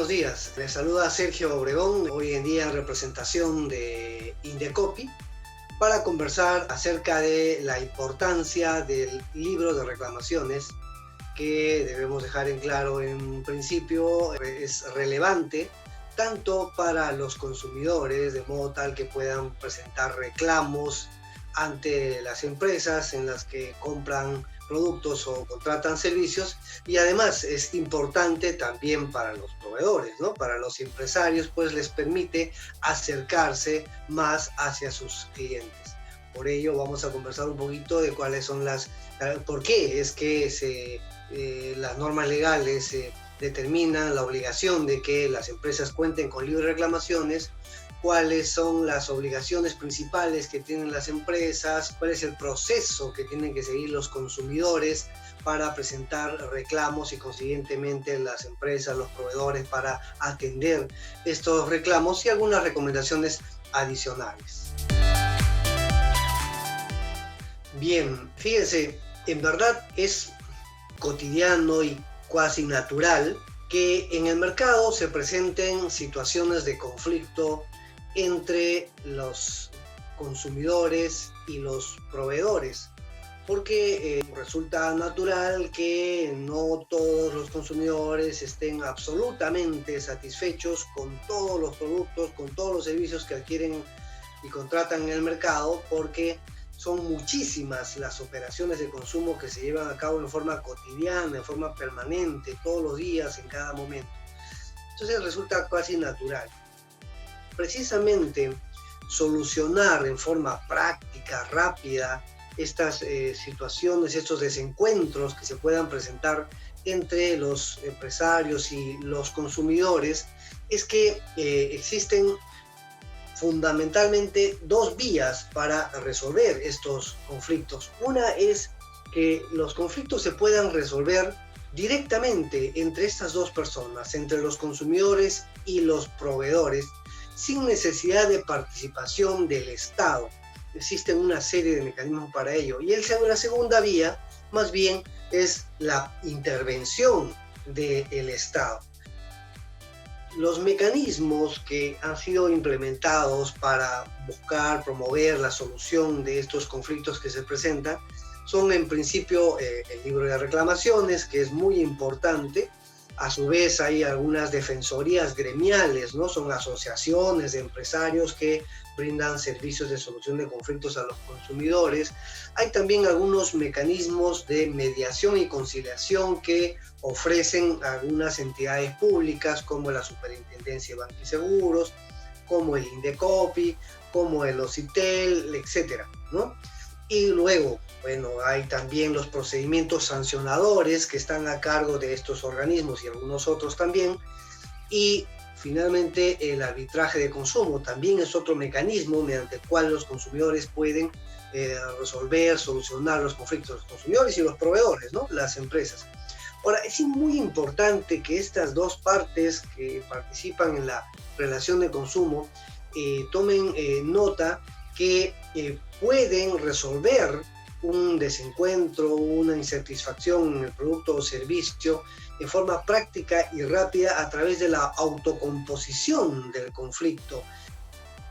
buenos días. Les saluda Sergio Obregón, hoy en día en representación de Indecopi, para conversar acerca de la importancia del libro de reclamaciones, que debemos dejar en claro en principio es relevante tanto para los consumidores, de modo tal que puedan presentar reclamos ante las empresas en las que compran productos o contratan servicios, y además es importante también para los proveedores, ¿no? Para los empresarios, pues les permite acercarse más hacia sus clientes. Por ello vamos a conversar un poquito de cuáles son por qué es que las normas legales determinan la obligación de que las empresas cuenten con libro de reclamaciones, cuáles son las obligaciones principales que tienen las empresas, cuál es el proceso que tienen que seguir los consumidores para presentar reclamos y consiguientemente las empresas, los proveedores para atender estos reclamos y algunas recomendaciones adicionales. Bien, fíjense, en verdad es cotidiano y cuasi natural que en el mercado se presenten situaciones de conflicto entre los consumidores y los proveedores, porque resulta natural que no todos los consumidores estén absolutamente satisfechos con todos los productos, con todos los servicios que adquieren y contratan en el mercado, porque son muchísimas las operaciones de consumo que se llevan a cabo en forma cotidiana, en forma permanente, todos los días, en cada momento. Entonces resulta casi natural. Precisamente solucionar en forma práctica, rápida, estas situaciones, estos desencuentros que se puedan presentar entre los empresarios y los consumidores, es que existen fundamentalmente dos vías para resolver estos conflictos. Una es que los conflictos se puedan resolver directamente entre estas dos personas, entre los consumidores y los proveedores, sin necesidad de participación del Estado. Existen una serie de mecanismos para ello. Y la segunda vía, más bien, es la intervención del Estado. Los mecanismos que han sido implementados para buscar, promover la solución de estos conflictos que se presentan son en principio el libro de reclamaciones, que es muy importante. A su vez hay algunas defensorías gremiales, ¿no? Son asociaciones de empresarios que brindan servicios de solución de conflictos a los consumidores. Hay también algunos mecanismos de mediación y conciliación que ofrecen algunas entidades públicas como la Superintendencia de Bancos y Seguros, como el Indecopi, como el OCITEL, etcétera, ¿no? Y luego, bueno, hay también los procedimientos sancionadores que están a cargo de estos organismos y algunos otros también. Y finalmente el arbitraje de consumo también es otro mecanismo mediante el cual los consumidores pueden resolver, solucionar los conflictos de los consumidores y los proveedores, ¿no? Las empresas. Ahora, es muy importante que estas dos partes que participan en la relación de consumo tomen nota que pueden resolver un desencuentro, una insatisfacción en el producto o servicio de forma práctica y rápida a través de la autocomposición del conflicto.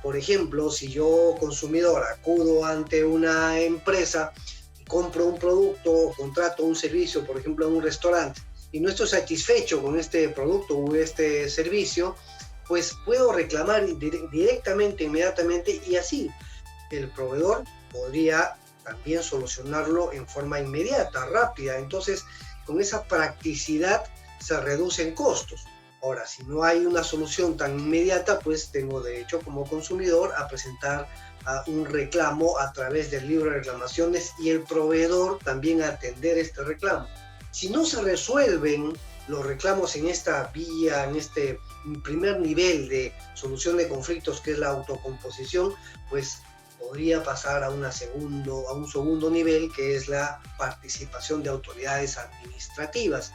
Por ejemplo, si yo, consumidor, acudo ante una empresa y compro un producto o contrato un servicio, por ejemplo, en un restaurante, y no estoy satisfecho con este producto o este servicio, pues puedo reclamar directamente, inmediatamente, y así el proveedor podría también solucionarlo en forma inmediata, rápida. Entonces, con esa practicidad se reducen costos. Ahora, si no hay una solución tan inmediata, pues tengo derecho como consumidor a presentar un reclamo a través del libro de reclamaciones y el proveedor también a atender este reclamo. Si no se resuelven los reclamos en esta vía, en este primer nivel de solución de conflictos, que es la autocomposición, pues podría pasar a un segundo nivel, que es la participación de autoridades administrativas.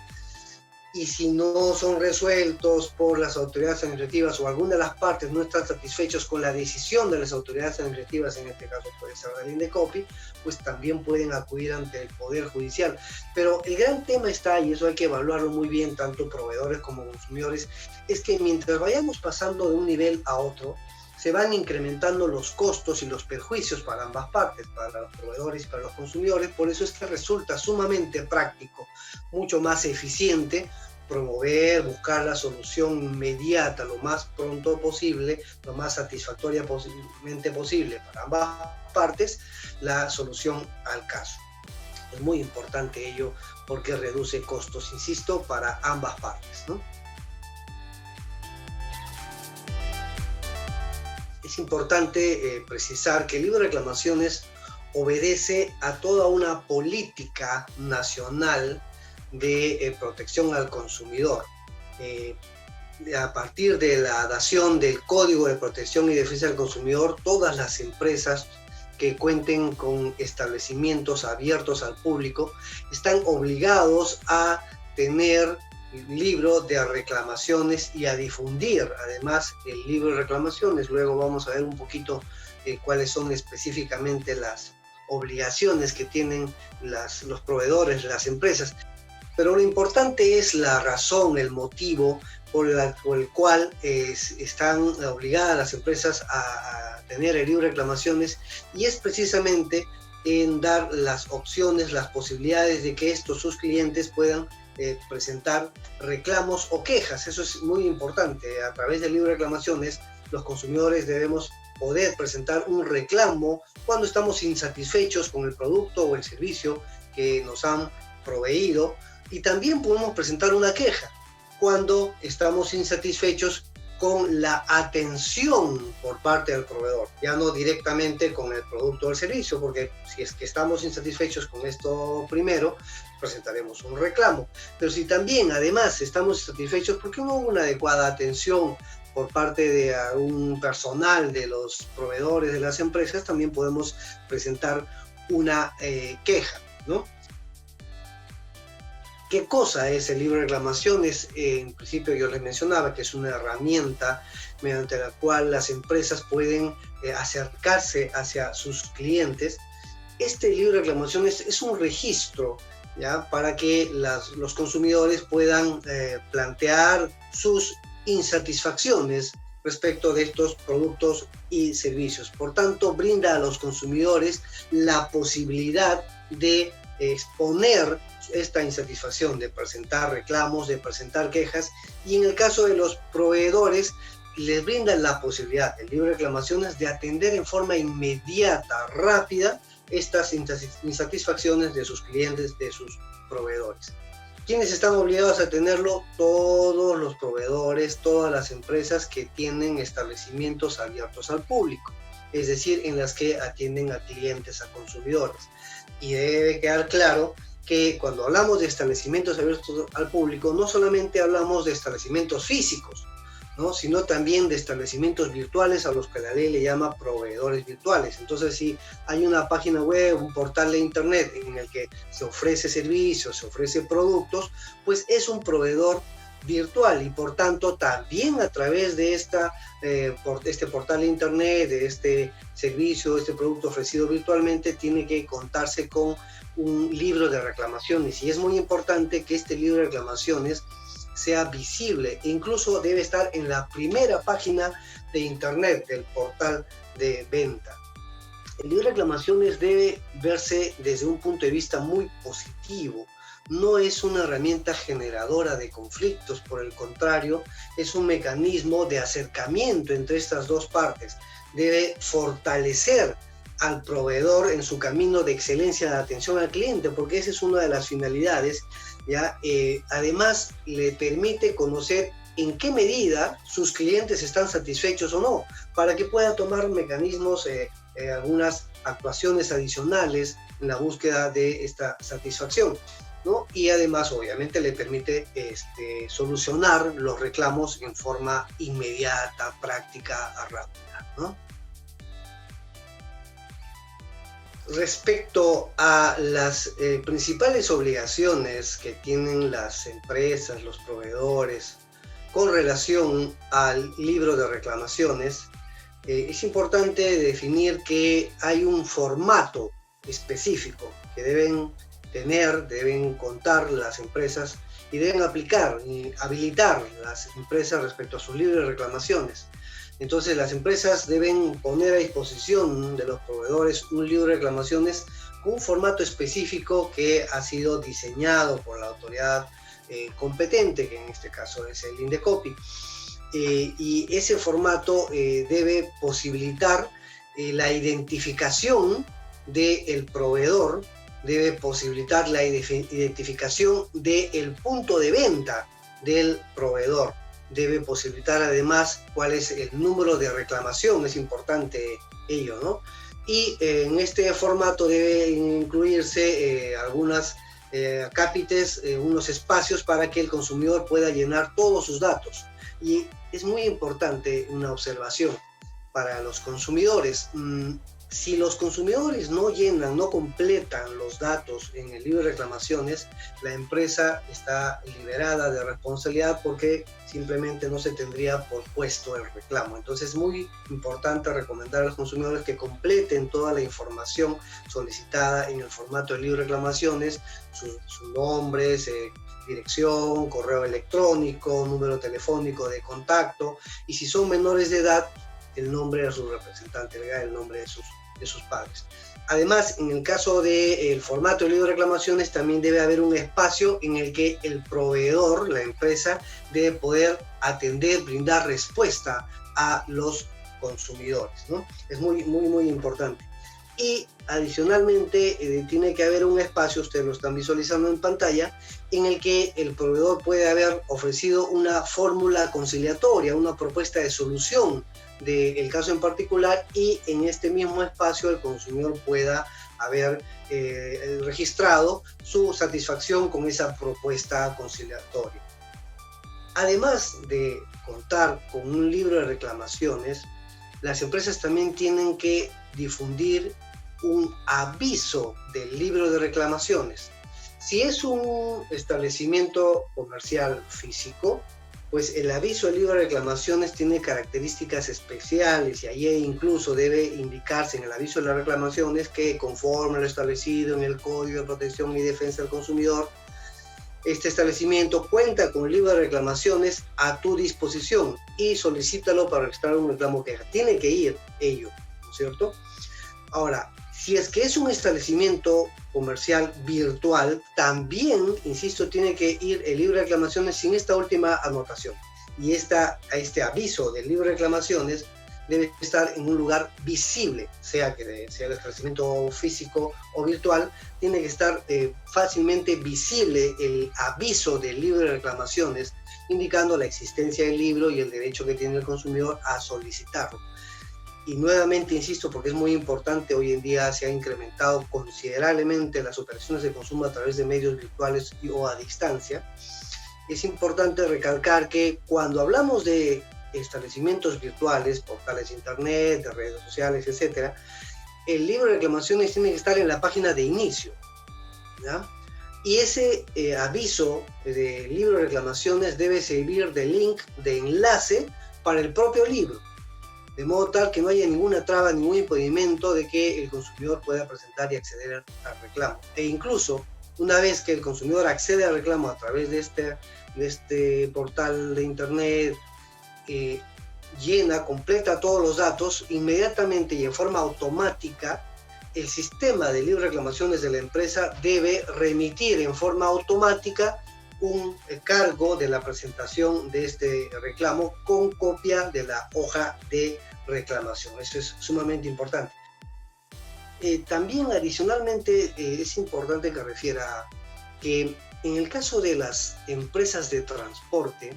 y si no son resueltos por las autoridades administrativas o alguna de las partes no están satisfechos con la decisión de las autoridades administrativas, en este caso puede ser la Indecopi, pues también pueden acudir ante el Poder Judicial. Pero el gran tema está, y eso hay que evaluarlo muy bien, tanto proveedores como consumidores, es que mientras vayamos pasando de un nivel a otro, se van incrementando los costos y los perjuicios para ambas partes, para los proveedores y para los consumidores. Por eso es que resulta sumamente práctico, mucho más eficiente, promover, buscar la solución inmediata, lo más pronto posible, lo más satisfactoriamente posible para ambas partes, la solución al caso. Es muy importante ello porque reduce costos, insisto, para ambas partes, ¿no? Es importante precisar que el libro de reclamaciones obedece a toda una política nacional de protección al consumidor. A partir de la dación del Código de Protección y Defensa del Consumidor, todas las empresas que cuenten con establecimientos abiertos al público están obligados a tener libro de reclamaciones y a difundir además el libro de reclamaciones. Luego vamos a ver un poquito cuáles son específicamente las obligaciones que tienen los proveedores, las empresas. Pero lo importante es la razón, el motivo por el cual están obligadas las empresas a tener el libro de reclamaciones, y es precisamente en dar las opciones, las posibilidades de que sus clientes puedan presentar reclamos o quejas. Eso es muy importante. A través del libro de reclamaciones, los consumidores debemos poder presentar un reclamo cuando estamos insatisfechos con el producto o el servicio que nos han proveído, y también podemos presentar una queja cuando estamos insatisfechos con la atención por parte del proveedor, ya no directamente con el producto o el servicio, porque si es que estamos insatisfechos con esto primero, presentaremos un reclamo. Pero si también además estamos insatisfechos porque no hubo una adecuada atención por parte de un personal de los proveedores de las empresas, también podemos presentar una queja, ¿no? ¿Qué cosa es el libro de reclamaciones? En principio yo les mencionaba que es una herramienta mediante la cual las empresas pueden acercarse hacia sus clientes. Este libro de reclamaciones es un registro, ¿ya?, para que los consumidores puedan plantear sus insatisfacciones respecto de estos productos y servicios. Por tanto, brinda a los consumidores la posibilidad de exponer esta insatisfacción, de presentar reclamos, de presentar quejas, y en el caso de los proveedores les brinda la posibilidad, el libro de reclamaciones, de atender en forma inmediata, rápida, estas insatisfacciones de sus clientes, de sus proveedores. ¿Quiénes están obligados a tenerlo? Todos los proveedores, todas las empresas que tienen establecimientos abiertos al público, es decir, en las que atienden a clientes, a consumidores. Y debe quedar claro que cuando hablamos de establecimientos abiertos al público, no solamente hablamos de establecimientos físicos, ¿no?, sino también de establecimientos virtuales, a los que la ley le llama proveedores virtuales. Entonces, si hay una página web, un portal de internet en el que se ofrece servicios, se ofrece productos, pues es un proveedor virtual, y por tanto también a través de este portal de internet, de este servicio, este producto ofrecido virtualmente, tiene que contarse con un libro de reclamaciones, y es muy importante que este libro de reclamaciones sea visible, e incluso debe estar en la primera página de internet del portal de venta. El libro de reclamaciones debe verse desde un punto de vista muy positivo. No es una herramienta generadora de conflictos, por el contrario, es un mecanismo de acercamiento entre estas dos partes. Debe fortalecer al proveedor en su camino de excelencia de atención al cliente, porque esa es una de las finalidades, ¿ya? Además, le permite conocer en qué medida sus clientes están satisfechos o no, para que pueda tomar mecanismos, algunas actuaciones adicionales en la búsqueda de esta satisfacción, ¿no? Y además, obviamente, le permite solucionar los reclamos en forma inmediata, práctica, rápida, ¿no? Respecto a las principales obligaciones que tienen las empresas, los proveedores, con relación al libro de reclamaciones, es importante definir que hay un formato específico que deben tener, deben contar las empresas y deben aplicar y habilitar las empresas respecto a sus libros de reclamaciones. Entonces las empresas deben poner a disposición de los proveedores un libro de reclamaciones con un formato específico que ha sido diseñado por la autoridad competente, que en este caso es el INDECOPI. Y ese formato debe posibilitar la identificación del proveedor, debe posibilitar la identificación del punto de venta del proveedor, debe posibilitar además cuál es el número de reclamación, es importante ello, ¿no? Y en este formato debe incluirse algunas acápites, unos espacios para que el consumidor pueda llenar todos sus datos. Y es muy importante una observación para los consumidores. Si los consumidores no llenan, no completan los datos en el libro de reclamaciones, la empresa está liberada de responsabilidad porque simplemente no se tendría por puesto el reclamo. Entonces es muy importante recomendar a los consumidores que completen toda la información solicitada en el formato del libro de reclamaciones, sus nombres, dirección, correo electrónico, número telefónico de contacto, y si son menores de edad, el nombre de su representante legal, el nombre de sus padres. Además, en el caso del formato del libro de reclamaciones, también debe haber un espacio en el que el proveedor, la empresa, debe poder atender, brindar respuesta a los consumidores, ¿no? Es muy, muy, muy importante. Y adicionalmente tiene que haber un espacio, ustedes lo están visualizando en pantalla, en el que el proveedor puede haber ofrecido una fórmula conciliatoria, una propuesta de solución del caso en particular, y en este mismo espacio el consumidor pueda haber registrado su satisfacción con esa propuesta conciliatoria. Además de contar con un libro de reclamaciones, las empresas también tienen que difundir un aviso del libro de reclamaciones. Si es un establecimiento comercial físico, pues el aviso del libro de reclamaciones tiene características especiales y allí incluso debe indicarse en el aviso de las reclamaciones que, conforme a lo establecido en el Código de Protección y Defensa del Consumidor, este establecimiento cuenta con el libro de reclamaciones a tu disposición y solicítalo para registrar un reclamo queja. Tiene que ir ello, ¿no es cierto? Ahora, si es que es un establecimiento comercial virtual, también, insisto, tiene que ir el libro de reclamaciones sin esta última anotación. Y este aviso del libro de reclamaciones debe estar en un lugar visible, sea que sea el establecimiento físico o virtual, tiene que estar fácilmente visible el aviso del libro de reclamaciones, indicando la existencia del libro y el derecho que tiene el consumidor a solicitarlo. Y nuevamente insisto, porque es muy importante, hoy en día se ha incrementado considerablemente las operaciones de consumo a través de medios virtuales o a distancia. Es importante recalcar que cuando hablamos de establecimientos virtuales, portales de internet, de redes sociales, etc., el libro de reclamaciones tiene que estar en la página de inicio, ¿ya? Y ese aviso de libro de reclamaciones debe servir de link, de enlace para el propio libro, de modo tal que no haya ninguna traba, ningún impedimento de que el consumidor pueda presentar y acceder al reclamo. E incluso, una vez que el consumidor accede al reclamo a través de este portal de internet, completa todos los datos, inmediatamente y en forma automática, el sistema de libro de reclamaciones de la empresa debe remitir en forma automática un cargo de la presentación de este reclamo con copia de la hoja de reclamación. Eso es sumamente importante. También adicionalmente es importante que refiera que en el caso de las empresas de transporte,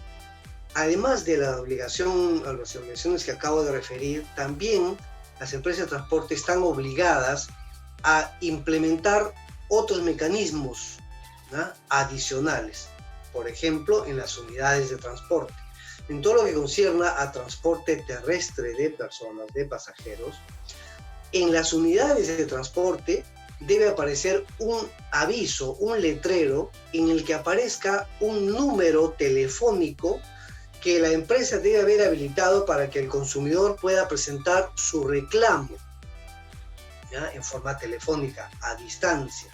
además de las obligaciones que acabo de referir, también las empresas de transporte están obligadas a implementar otros mecanismos, ¿no?, adicionales. Por ejemplo, en las unidades de transporte. En todo lo que concierne a transporte terrestre de personas, de pasajeros, en las unidades de transporte debe aparecer un aviso, un letrero en el que aparezca un número telefónico que la empresa debe haber habilitado para que el consumidor pueda presentar su reclamo, ¿ya?, en forma telefónica, a distancia,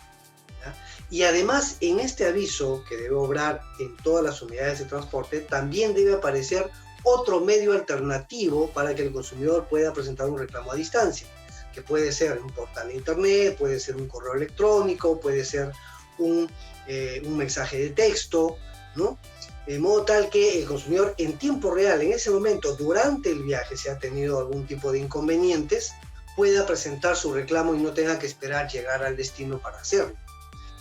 ¿ya? Y además, en este aviso que debe obrar en todas las unidades de transporte, también debe aparecer otro medio alternativo para que el consumidor pueda presentar un reclamo a distancia, que puede ser un portal de internet, puede ser un correo electrónico, puede ser un mensaje de texto, ¿no? De modo tal que el consumidor en tiempo real, en ese momento, durante el viaje, si ha tenido algún tipo de inconvenientes, pueda presentar su reclamo y no tenga que esperar llegar al destino para hacerlo.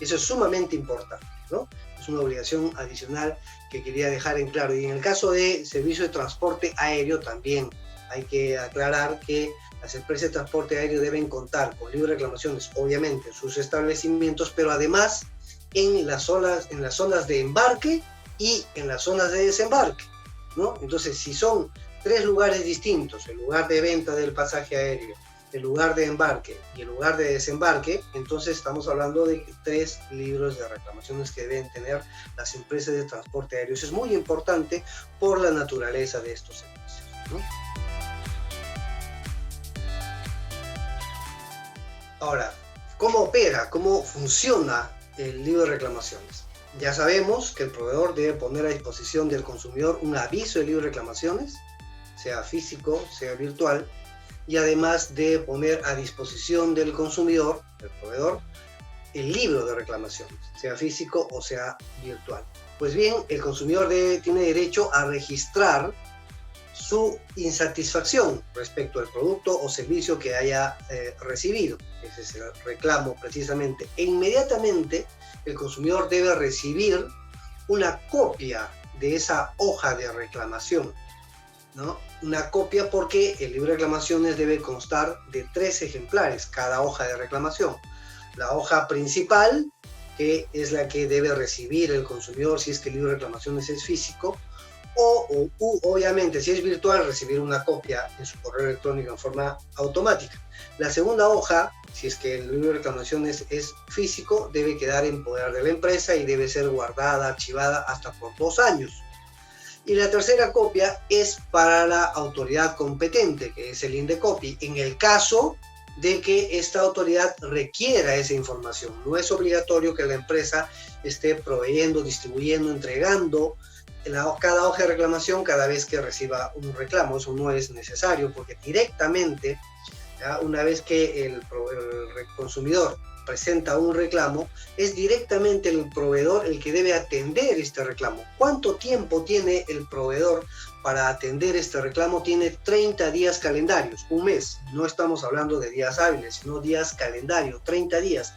Eso es sumamente importante, ¿no? Es una obligación adicional que quería dejar en claro. Y en el caso de servicio de transporte aéreo también hay que aclarar que las empresas de transporte aéreo deben contar con libro de reclamaciones, obviamente, en sus establecimientos, pero además en las zonas de embarque y en las zonas de desembarque, ¿no? Entonces, si son 3 lugares distintos, el lugar de venta del pasaje aéreo, el lugar de embarque y el lugar de desembarque, entonces estamos hablando de 3 libros de reclamaciones que deben tener las empresas de transporte aéreo. Eso es muy importante por la naturaleza de estos servicios, ¿no? Ahora, ¿cómo opera? ¿Cómo funciona el libro de reclamaciones? Ya sabemos que el proveedor debe poner a disposición del consumidor un aviso de libro de reclamaciones, sea físico, sea virtual, y además debe poner a disposición del consumidor, del proveedor, el libro de reclamaciones, sea físico o sea virtual. Pues bien, el consumidor tiene derecho a registrar su insatisfacción respecto al producto o servicio que haya recibido. Ese es el reclamo precisamente. E inmediatamente el consumidor debe recibir una copia de esa hoja de reclamación, ¿no? Una copia, porque el libro de reclamaciones debe constar de 3 ejemplares cada hoja de reclamación. La hoja principal, que es la que debe recibir el consumidor si es que el libro de reclamaciones es físico, o obviamente si es virtual, recibir una copia en su correo electrónico en forma automática. La segunda hoja, si es que el libro de reclamaciones es físico, debe quedar en poder de la empresa y debe ser guardada, archivada hasta por 2 años. Y la tercera copia es para la autoridad competente, que es el INDECOPI, en el caso de que esta autoridad requiera esa información. No es obligatorio que la empresa esté proveyendo, distribuyendo, entregando cada hoja de reclamación cada vez que reciba un reclamo. Eso no es necesario, porque directamente, ¿ya?, una vez que el consumidor presenta un reclamo, es directamente el proveedor el que debe atender este reclamo. ¿Cuánto tiempo tiene el proveedor para atender este reclamo? Tiene 30 días calendarios, un mes. No estamos hablando de días hábiles, sino días calendarios, 30 días.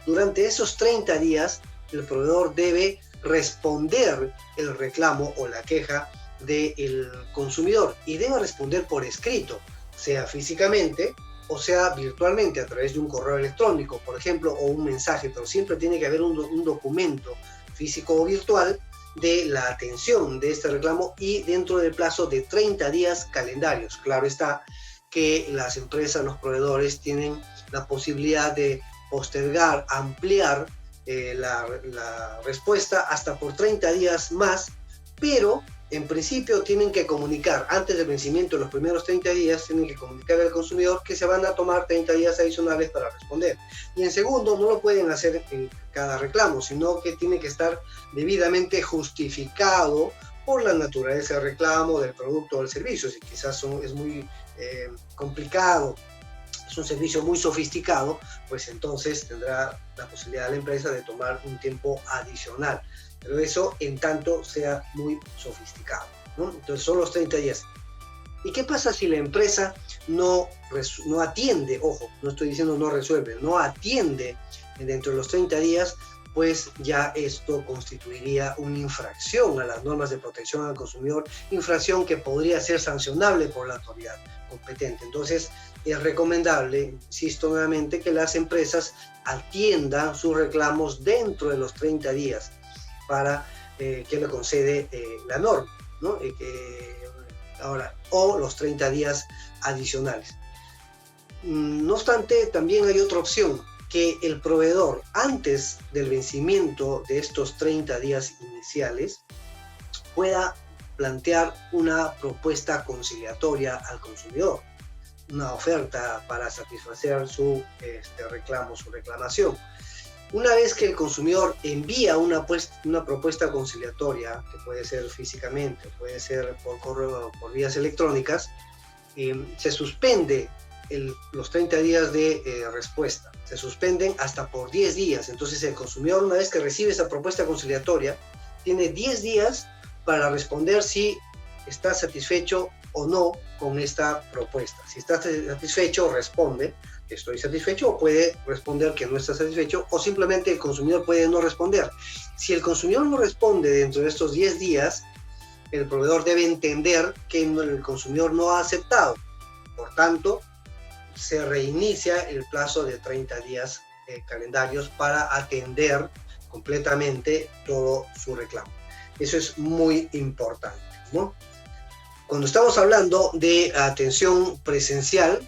Durante esos 30 días, el proveedor debe responder el reclamo o la queja del consumidor, y debe responder por escrito, sea físicamente o sea virtualmente, a través de un correo electrónico, por ejemplo, o un mensaje, pero siempre tiene que haber un documento físico o virtual de la atención de este reclamo, y dentro del plazo de 30 días calendarios. Claro está que las empresas, los proveedores, tienen la posibilidad de postergar, ampliar la respuesta hasta por 30 días más, pero en principio tienen que comunicar antes del vencimiento de los primeros 30 días, tienen que comunicar al consumidor que se van a tomar 30 días adicionales para responder. Y en segundo, no lo pueden hacer en cada reclamo, sino que tiene que estar debidamente justificado por la naturaleza del reclamo, del producto o del servicio. Si quizás es muy complicado, es un servicio muy sofisticado, pues entonces tendrá la posibilidad la empresa de tomar un tiempo adicional. Pero eso en tanto sea muy sofisticado, ¿no? Entonces son los 30 días. ¿Y qué pasa si la empresa no atiende? Ojo, no estoy diciendo no resuelve, no atiende dentro de los 30 días, pues ya esto constituiría una infracción a las normas de protección al consumidor, infracción que podría ser sancionable por la autoridad competente. Entonces es recomendable, insisto nuevamente, que las empresas atiendan sus reclamos dentro de los 30 días para que le concede la norma, ¿no? O los 30 días adicionales. No obstante, también hay otra opción, que el proveedor, antes del vencimiento de estos 30 días iniciales, pueda plantear una propuesta conciliatoria al consumidor, una oferta para satisfacer su reclamo, su reclamación. Una vez que el consumidor envía una propuesta conciliatoria, que puede ser físicamente, puede ser por correo o por vías electrónicas, se suspende los 30 días de respuesta. Se suspenden hasta por 10 días. Entonces el consumidor, una vez que recibe esa propuesta conciliatoria, tiene 10 días para responder si está satisfecho o no con esta propuesta. Si está satisfecho, responde que estoy satisfecho, o puede responder que no está satisfecho, o simplemente el consumidor puede no responder. Si el consumidor no responde dentro de estos 10 días, el proveedor debe entender que el consumidor no ha aceptado. Por tanto, se reinicia el plazo de 30 días calendarios para atender completamente todo su reclamo. Eso es muy importante, ¿no? Cuando estamos hablando de atención presencial,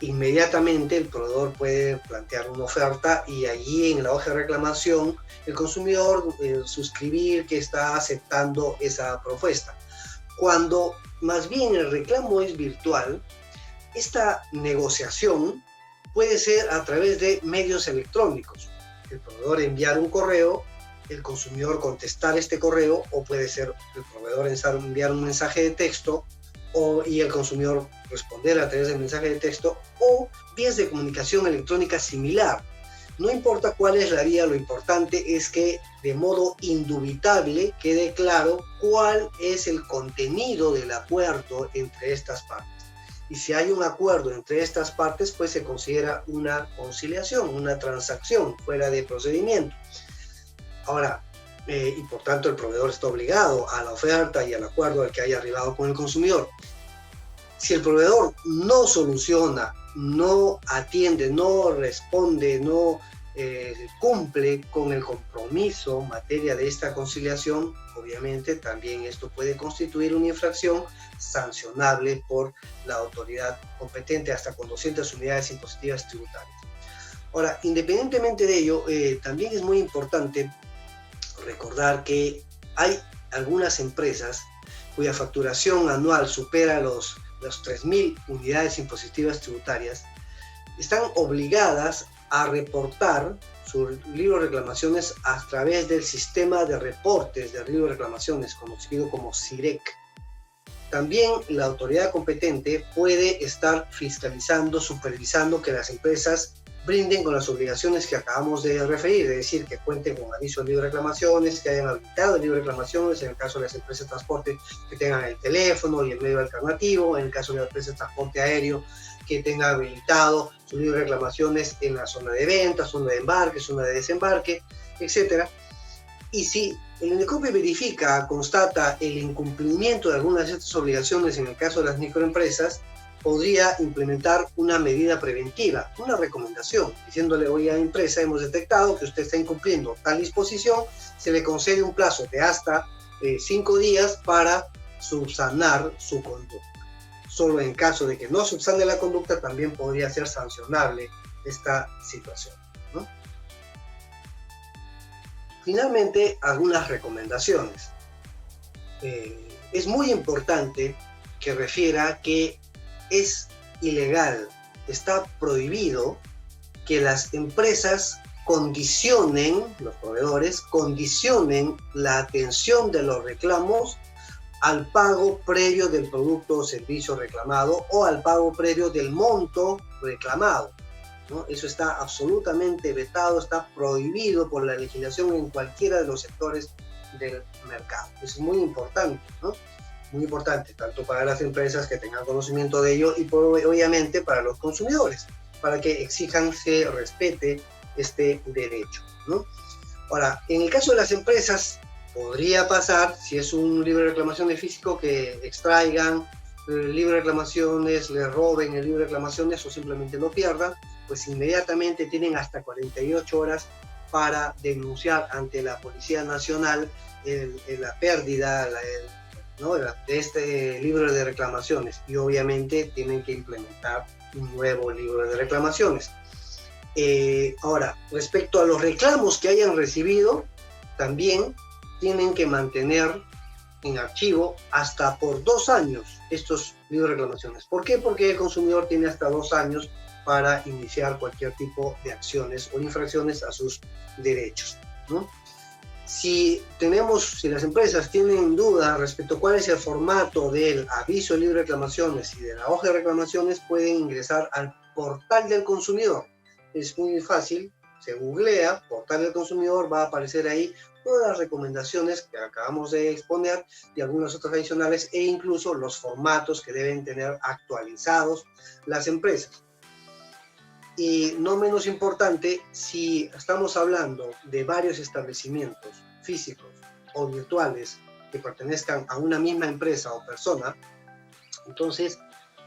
inmediatamente el proveedor puede plantear una oferta y allí en la hoja de reclamación el consumidor suscribir que está aceptando esa propuesta. Cuando más bien el reclamo es virtual, esta negociación puede ser a través de medios electrónicos. El proveedor enviar un correo, el consumidor contestar este correo, o puede ser el proveedor enviar un mensaje de texto y el consumidor responder a través del mensaje de texto, o vías de comunicación electrónica similar. No importa cuál es la vía, lo importante es que de modo indubitable quede claro cuál es el contenido del acuerdo entre estas partes. Y si hay un acuerdo entre estas partes, pues se considera una conciliación, una transacción fuera de procedimiento. Ahora, y por tanto el proveedor está obligado a la oferta y al acuerdo al que haya arribado con el consumidor. Si el proveedor no soluciona, no atiende, no responde, no cumple con el compromiso en materia de esta conciliación, obviamente también esto puede constituir una infracción sancionable por la autoridad competente hasta con 200 unidades impositivas tributarias. Ahora, independientemente de ello, también es muy importante recordar que hay algunas empresas cuya facturación anual supera los 3.000 unidades impositivas tributarias, están obligadas a reportar su libro de reclamaciones a través del sistema de reportes de libro de reclamaciones, conocido como SIREC. También la autoridad competente puede estar fiscalizando, supervisando que las empresas brinden con las obligaciones que acabamos de referir, es decir, que cuenten con aviso de libro de reclamaciones, que hayan habilitado el libro de reclamaciones, en el caso de las empresas de transporte, que tengan el teléfono y el medio alternativo, en el caso de las empresas de transporte aéreo, que tengan habilitado su libro de reclamaciones en la zona de venta, zona de embarque, zona de desembarque, etc. Y si el INDECOPE verifica, constata el incumplimiento de algunas de estas obligaciones en el caso de las microempresas, podría implementar una medida preventiva, una recomendación, diciéndole: oye, empresa, hemos detectado que usted está incumpliendo tal disposición, se le concede un plazo de hasta 5 días para subsanar su conducta. Solo en caso de que no subsane la conducta, también podría ser sancionable esta situación, ¿no? Finalmente, algunas recomendaciones. Es muy importante que refiera que es ilegal, está prohibido que las empresas condicionen, los proveedores, condicionen la atención de los reclamos al pago previo del producto o servicio reclamado o al pago previo del monto reclamado, ¿no? Eso está absolutamente vetado, está prohibido por la legislación en cualquiera de los sectores del mercado. Eso es muy importante, ¿no? Muy importante, tanto para las empresas que tengan conocimiento de ello y obviamente para los consumidores, para que exijan se respete este derecho, ¿no? Ahora, en el caso de las empresas, podría pasar, si es un libro de reclamaciones físico, que extraigan el libro de reclamaciones, le roben el libro de reclamaciones o simplemente lo pierdan, pues inmediatamente tienen hasta 48 horas para denunciar ante la Policía Nacional la pérdida, ¿no?, de este libro de reclamaciones, y obviamente tienen que implementar un nuevo libro de reclamaciones. Ahora, respecto a los reclamos que hayan recibido, también tienen que mantener en archivo hasta por 2 años estos libros de reclamaciones. ¿Por qué? Porque el consumidor tiene hasta 2 años para iniciar cualquier tipo de acciones o infracciones a sus derechos, ¿no? Si las empresas tienen dudas respecto a cuál es el formato del aviso de libre reclamaciones y de la hoja de reclamaciones, pueden ingresar al portal del consumidor. Es muy fácil, se googlea portal del consumidor, va a aparecer ahí todas las recomendaciones que acabamos de exponer y algunas otras adicionales, e incluso los formatos que deben tener actualizados las empresas. Y no menos importante, si estamos hablando de varios establecimientos físicos o virtuales que pertenezcan a una misma empresa o persona, entonces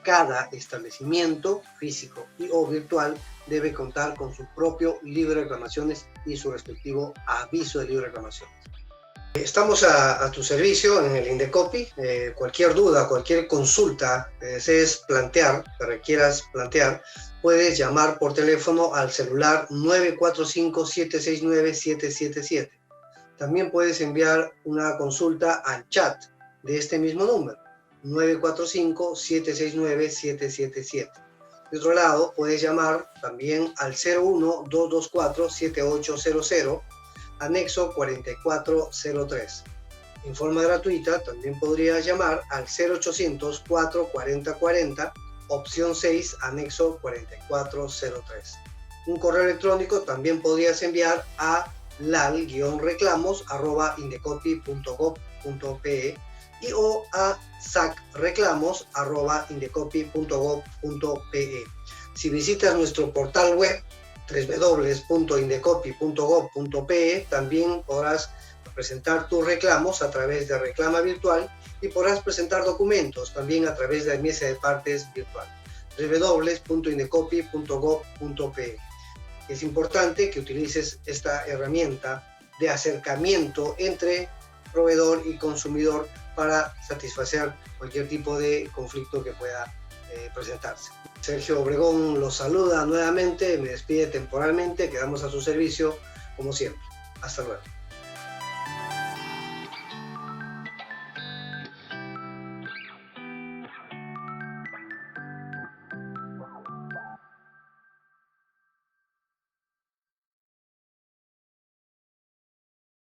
cada establecimiento físico o virtual debe contar con su propio libro de reclamaciones y su respectivo aviso de libre reclamación. Estamos a tu servicio en el Indecopi. Cualquier duda, cualquier consulta que desees plantear, que requieras plantear, puedes llamar por teléfono al celular 945-769-777. También puedes enviar una consulta al chat de este mismo número, 945-769-777. De otro lado, puedes llamar también al 01-224-7800, anexo 4403. En forma gratuita, también podrías llamar al 0800-440-40, opción 6, anexo 4403. Un correo electrónico también podrías enviar a lal-reclamos@indecopi.gov.pe y o a sacreclamos@indecopi.gov.pe. Si visitas nuestro portal web www.indecopi.gov.pe, también podrás presentar tus reclamos a través de reclama virtual y podrás presentar documentos también a través de la mesa de partes virtual, www.indecopi.gov.pe. Es importante que utilices esta herramienta de acercamiento entre proveedor y consumidor para satisfacer cualquier tipo de conflicto que pueda presentarse. Sergio Obregón los saluda nuevamente, me despide temporalmente, quedamos a su servicio como siempre. Hasta luego.